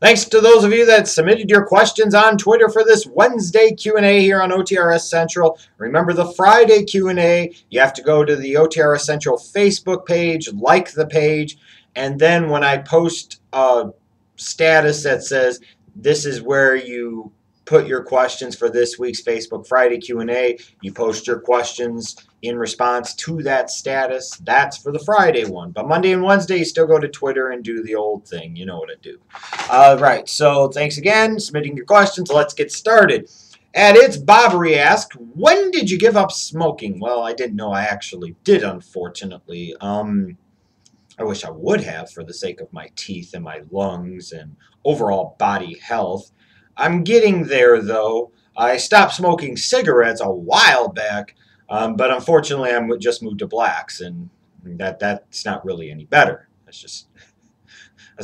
Thanks to those of you that submitted your questions on Twitter for this Wednesday Q&A here on OTRS Central. Remember the Friday Q&A, you have to go to the OTRS Central Facebook page, like the page, and then when I post a status that says this is where you put your questions for this week's Facebook Friday Q&A, you post your questions in response to that status. That's for the Friday one. But Monday and Wednesday, you still go to Twitter and do the old thing. You know what I do. Right, so thanks again, submitting your questions. Let's get started. And it's Bobbery asked, when did you give up smoking? Well, I didn't know I actually did, unfortunately. I wish I would have for the sake of my teeth and my lungs and overall body health. I'm getting there, though. I stopped smoking cigarettes a while back, but unfortunately I just moved to blacks, and that's not really any better. That's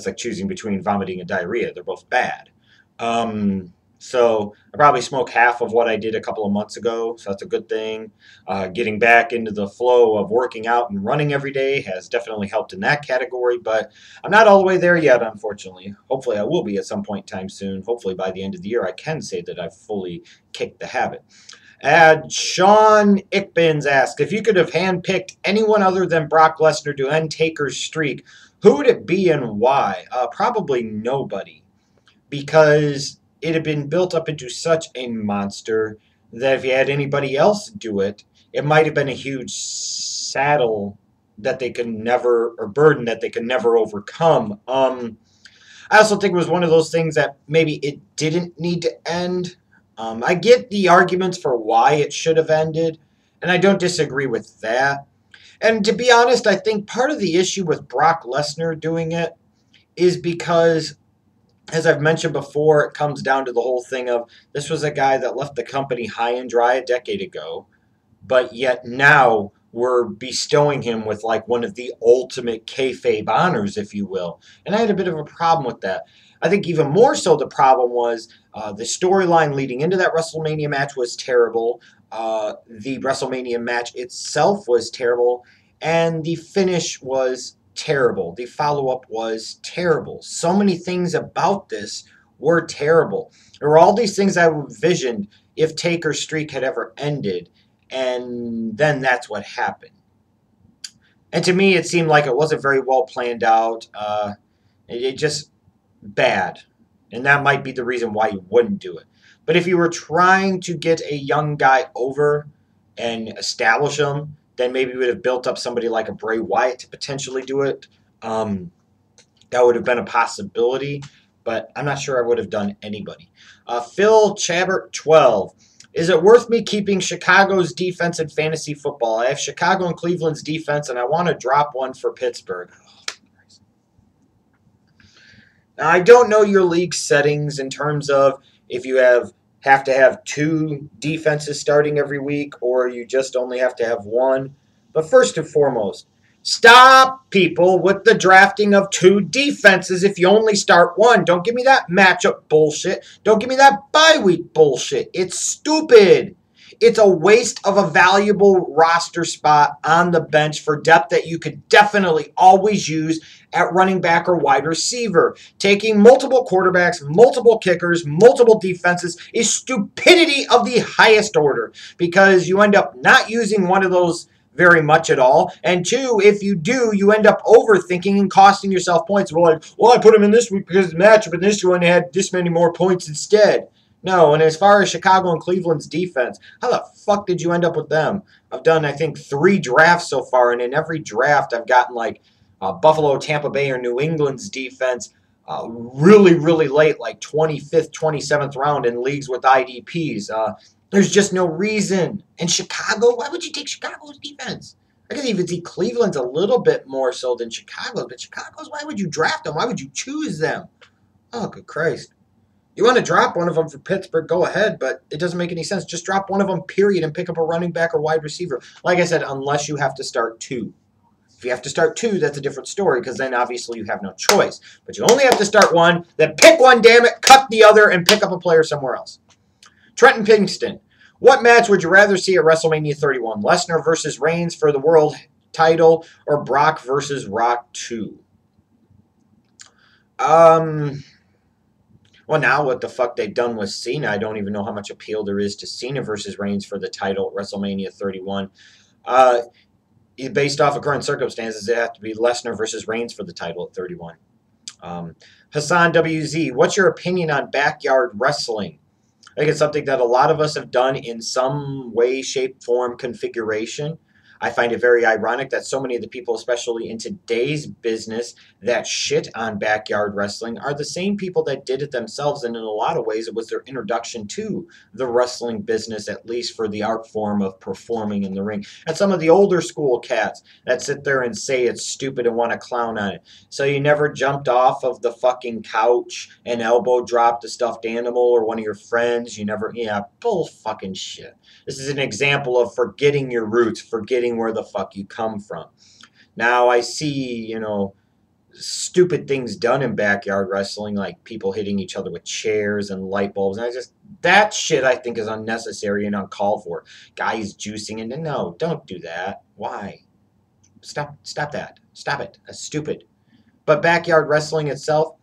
like choosing between vomiting and diarrhea. They're both bad. So I probably smoke half of what I did a couple of months ago, so that's a good thing. Getting back into the flow of working out and running every day has definitely helped in that category, but I'm not all the way there yet, unfortunately. Hopefully I will be at some point in time soon. Hopefully by the end of the year I can say that I've fully kicked the habit. Sean Ickbins asked, if you could have handpicked anyone other than Brock Lesnar to end Taker's streak, who would it be and why? Probably nobody, because it had been built up into such a monster that if you had anybody else do it, it might have been a huge saddle that they could never, or burden that they could never overcome. I also think it was one of those things that maybe it didn't need to end. I get the arguments for why it should have ended, and I don't disagree with that. And to be honest, I think part of the issue with Brock Lesnar doing it is because, as I've mentioned before, it comes down to the whole thing of this was a guy that left the company high and dry a decade ago, but yet now we're bestowing him with like one of the ultimate kayfabe honors, if you will. And I had a bit of a problem with that. I think even more so the problem was the storyline leading into that WrestleMania match was terrible. The WrestleMania match itself was terrible, and the finish was terrible. The follow-up was terrible. So many things about this were terrible. There were all these things I envisioned if Taker's streak had ever ended, and then that's what happened. And to me, it seemed like it wasn't very well planned out. It just bad. And that might be the reason why you wouldn't do it. But if you were trying to get a young guy over and establish him, then maybe you would have built up somebody like a Bray Wyatt to potentially do it. That would have been a possibility, but I'm not sure I would have done anybody. Phil Chabert 12. Is it worth me keeping Chicago's defense in fantasy football? I have Chicago and Cleveland's defense, and I want to drop one for Pittsburgh. Now, I don't know your league settings in terms of if you have to have two defenses starting every week or you just only have to have one. But first and foremost, stop people with the drafting of two defenses if you only start one. Don't give me that matchup bullshit. Don't give me that bye week bullshit. It's stupid. It's a waste of a valuable roster spot on the bench for depth that you could definitely always use at running back or wide receiver. Taking multiple quarterbacks, multiple kickers, multiple defenses is stupidity of the highest order because you end up not using one of those very much at all. And two, if you do, you end up overthinking and costing yourself points. Well, I put him in this week because the matchup in this one had this many more points instead. No, and as far as Chicago and Cleveland's defense, how the fuck did you end up with them? I've done, I think, 3 drafts so far, and in every draft I've gotten like Buffalo, Tampa Bay, or New England's defense really, really late, like 25th, 27th round in leagues with IDPs. There's just no reason. And Chicago, why would you take Chicago's defense? I can even see Cleveland's a little bit more so than Chicago's, but Chicago's, why would you draft them? Why would you choose them? Oh, good Christ. You want to drop one of them for Pittsburgh, go ahead, but it doesn't make any sense. Just drop one of them, period, and pick up a running back or wide receiver. Like I said, unless you have to start 2. If you have to start 2, that's a different story, because then obviously you have no choice. But you only have to start 1, then pick one, damn it, cut the other, and pick up a player somewhere else. Trenton Pinkston. What match would you rather see at WrestleMania 31? Lesnar versus Reigns for the world title, or Brock versus Rock 2? Well, now what the fuck they've done with Cena, I don't even know how much appeal there is to Cena versus Reigns for the title at WrestleMania 31. Uh, Based off of current circumstances, it have to be Lesnar versus Reigns for the title at 31. Hassan WZ, what's your opinion on backyard wrestling? I think it's something that a lot of us have done in some way, shape, form, configuration. I find it very ironic that so many of the people, especially in today's business, that shit on backyard wrestling are the same people that did it themselves. And in a lot of ways, it was their introduction to the wrestling business, at least for the art form of performing in the ring. And some of the older school cats that sit there and say it's stupid and want to clown on it. So you never jumped off of the fucking couch and elbow dropped a stuffed animal or one of your friends. You never, yeah, bull fucking shit. This is an example of forgetting your roots, forgetting where the fuck you come from. Now I see, stupid things done in backyard wrestling, like people hitting each other with chairs and light bulbs. And that shit I think is unnecessary and uncalled for. Guys juicing, and no, don't do that. Why? Stop that. Stop it. That's stupid. But backyard wrestling itself,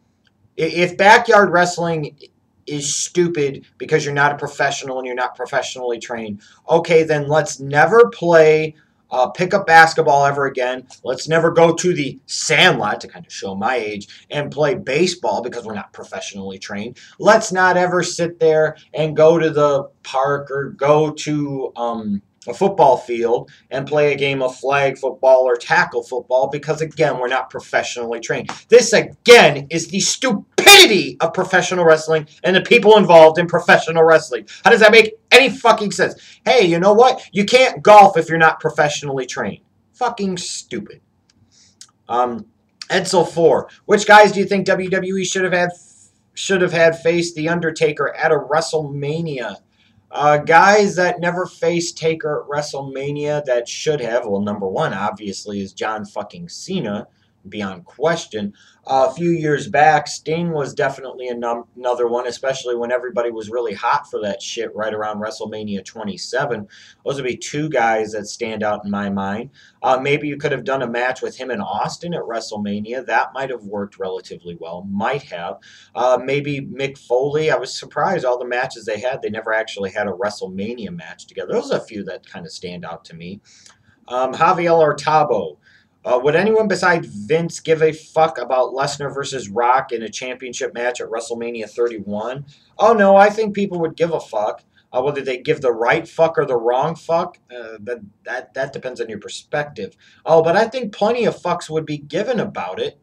if backyard wrestling is stupid because you're not a professional and you're not professionally trained, okay, then let's never play pickup basketball ever again. Let's never go to the sandlot, to kind of show my age, and play baseball because we're not professionally trained. Let's not ever sit there and go to the park or go to a football field and play a game of flag football or tackle football because, again, we're not professionally trained. This, again, is the stupidity of professional wrestling and the people involved in professional wrestling. How does that make any fucking sense? Hey, you know what? You can't golf if you're not professionally trained. Fucking stupid. Edsel 4. Which guys do you think WWE should have had face The Undertaker at a WrestleMania? Guys that never faced Taker at WrestleMania that should have, well, number one, obviously, is John fucking Cena, beyond question. A few years back, Sting was definitely another one, especially when everybody was really hot for that shit right around WrestleMania 27. Those would be two guys that stand out in my mind. Maybe you could have done a match with him and Austin at WrestleMania. That might have worked relatively well. Might have. Maybe Mick Foley. I was surprised all the matches they had, they never actually had a WrestleMania match together. Those are a few that kind of stand out to me. Javier Ortabo. Would anyone besides Vince give a fuck about Lesnar versus Rock in a championship match at WrestleMania 31? Oh, no, I think people would give a fuck. Whether they give the right fuck or the wrong fuck, that depends on your perspective. Oh, but I think plenty of fucks would be given about it.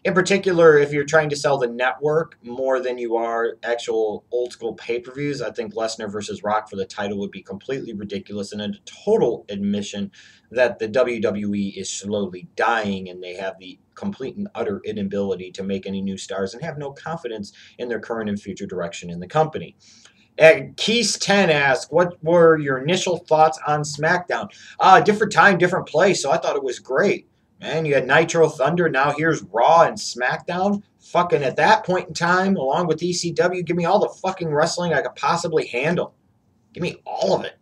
In particular, if you're trying to sell the network more than you are actual old school pay-per-views, I think Lesnar versus Rock for the title would be completely ridiculous and a total admission that the WWE is slowly dying and they have the complete and utter inability to make any new stars and have no confidence in their current and future direction in the company. Keys10 asked, what were your initial thoughts on SmackDown? Different time, different place, so I thought it was great. Man, you had Nitro Thunder, now here's Raw and SmackDown. Fucking at that point in time, along with ECW, give me all the fucking wrestling I could possibly handle. Give me all of it.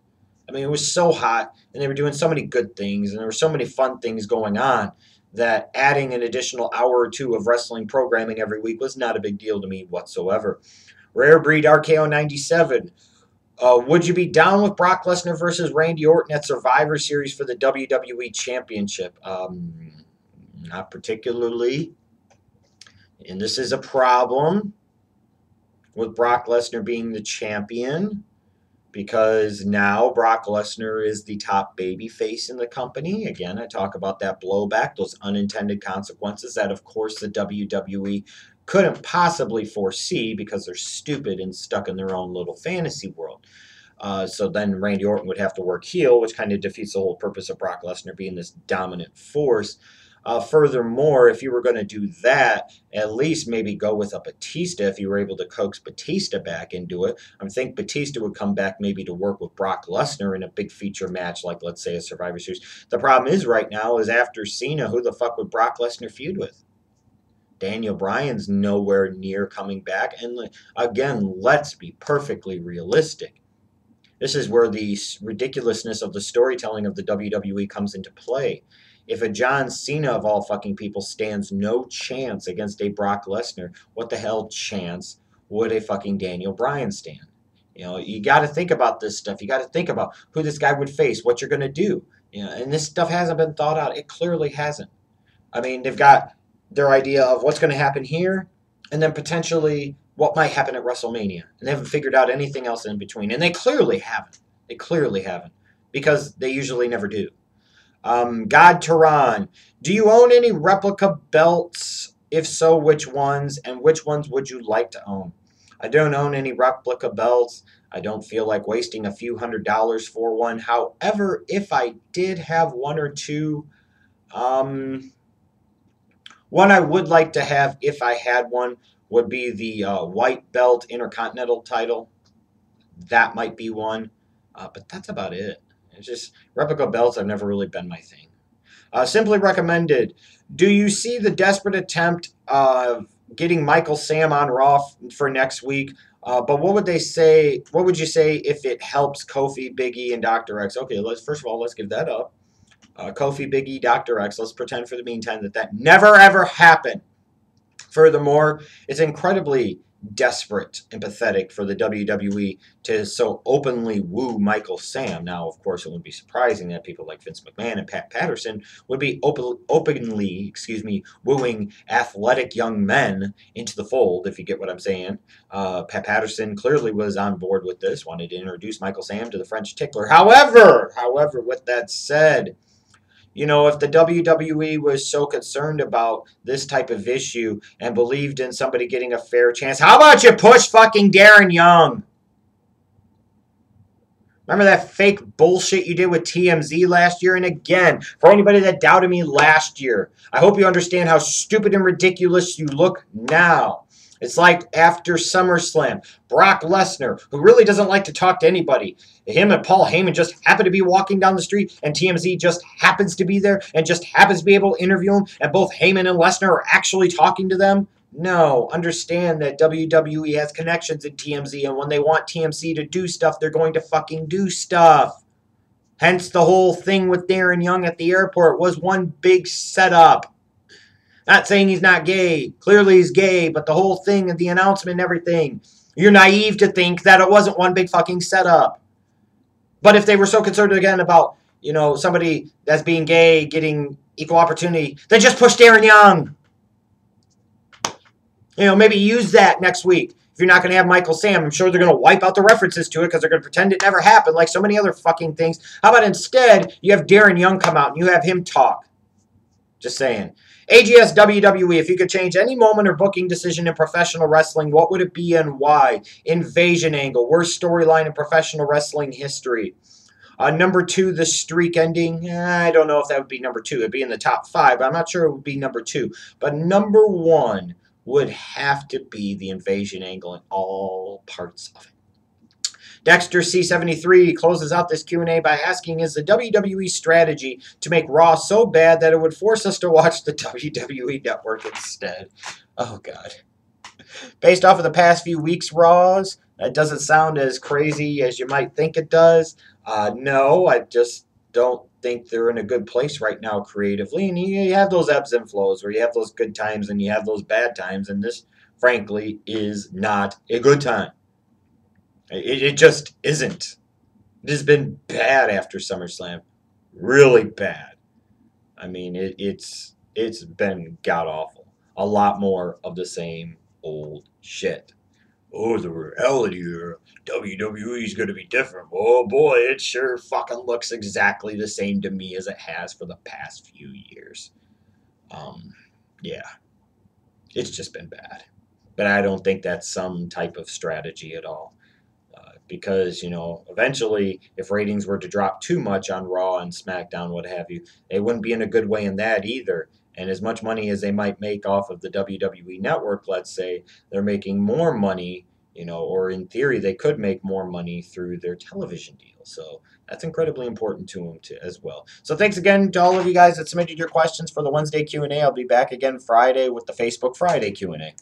I mean, it was so hot, and they were doing so many good things, and there were so many fun things going on that adding an additional hour or two of wrestling programming every week was not a big deal to me whatsoever. Rare Breed RKO 97. Would you be down with Brock Lesnar versus Randy Orton at Survivor Series for the WWE Championship? Not particularly. And this is a problem with Brock Lesnar being the champion because now Brock Lesnar is the top baby face in the company. Again, I talk about that blowback, those unintended consequences that, of course, the WWE couldn't possibly foresee because they're stupid and stuck in their own little fantasy world. So then Randy Orton would have to work heel, which kind of defeats the whole purpose of Brock Lesnar being this dominant force. Furthermore, if you were going to do that, at least maybe go with a Batista if you were able to coax Batista back into it. I think Batista would come back maybe to work with Brock Lesnar in a big feature match like, let's say, a Survivor Series. The problem is right now is after Cena, who the fuck would Brock Lesnar feud with? Daniel Bryan's nowhere near coming back. And again, let's be perfectly realistic. This is where the ridiculousness of the storytelling of the WWE comes into play. if a John Cena of all fucking people stands no chance against a Brock Lesnar, what the hell chance would a fucking Daniel Bryan stand? You know, you got to think about this stuff. You got to think about who this guy would face, what you're going to do. You know, and this stuff hasn't been thought out. It clearly hasn't. I mean, they've got their idea of what's going to happen here, and then potentially what might happen at WrestleMania. And they haven't figured out anything else in between. And they clearly haven't. They clearly haven't. Because they usually never do. God Tehran, do you own any replica belts? If so, which ones? And which ones would you like to own? I don't own any replica belts. I don't feel like wasting a few $100s for one. However, if I did have one or two, one I would like to have if I had one would be the white belt Intercontinental title. That might be one. But that's about it. It's just replica belts have never really been my thing. Simply recommended. Do you see the desperate attempt of getting Michael Sam on Raw for next week? But what would they say? What would you say if it helps Kofi, Big E, and Dr. X? Okay, first of all, let's give that up. Kofi, Big E, Dr. X. Let's pretend for the meantime that never ever happened. Furthermore, it's incredibly desperate and pathetic for the WWE to so openly woo Michael Sam. Now, of course, it wouldn't be surprising that people like Vince McMahon and Pat Patterson would be openly wooing athletic young men into the fold, if you get what I'm saying. Pat Patterson clearly was on board with this, wanted to introduce Michael Sam to the French tickler. However, with that said, you know, if the WWE was so concerned about this type of issue and believed in somebody getting a fair chance, how about you push fucking Darren Young? Remember that fake bullshit you did with TMZ last year? And again, for anybody that doubted me last year, I hope you understand how stupid and ridiculous you look now. It's like after SummerSlam, Brock Lesnar, who really doesn't like to talk to anybody. Him and Paul Heyman just happen to be walking down the street, and TMZ just happens to be there and just happens to be able to interview him, and both Heyman and Lesnar are actually talking to them. No, understand that WWE has connections in TMZ, and when they want TMZ to do stuff, they're going to fucking do stuff. Hence the whole thing with Darren Young at the airport was one big setup. Not saying he's not gay. Clearly he's gay, but the whole thing and the announcement and everything, you're naive to think that it wasn't one big fucking setup. But if they were so concerned again about, you know, somebody that's being gay getting equal opportunity, then just push Darren Young. You know, maybe use that next week. If you're not going to have Michael Sam, I'm sure they're going to wipe out the references to it because they're going to pretend it never happened like so many other fucking things. How about instead you have Darren Young come out and you have him talk? Just saying. AGS WWE, if you could change any moment or booking decision in professional wrestling, what would it be and why? Invasion angle, worst storyline in professional wrestling history. Number 2, the streak ending. I don't know if that would be number 2. It would be in the top 5, but I'm not sure it would be number 2. But number 1 would have to be the invasion angle in all parts of it. Dexter C73 closes out this Q&A by asking, is the WWE strategy to make Raw so bad that it would force us to watch the WWE Network instead? Oh, God. Based off of the past few weeks' Raws, that doesn't sound as crazy as you might think it does. No, I just don't think they're in a good place right now creatively. And you have those ebbs and flows where you have those good times and you have those bad times. And this, frankly, is not a good time. It just isn't. It has been bad after SummerSlam. Really bad. I mean, it's been god-awful. A lot more of the same old shit. Oh, the reality here. WWE is going to be different. Oh, boy, it sure fucking looks exactly the same to me as it has for the past few years. Yeah. It's just been bad. But I don't think that's some type of strategy at all. Because, you know, eventually, if ratings were to drop too much on Raw and SmackDown, what have you, they wouldn't be in a good way in that either. And as much money as they might make off of the WWE Network, let's say, they're making more money, you know, or in theory, they could make more money through their television deal. So that's incredibly important to them as well. So thanks again to all of you guys that submitted your questions for the Wednesday Q&A. I'll be back again Friday with the Facebook Friday Q&A.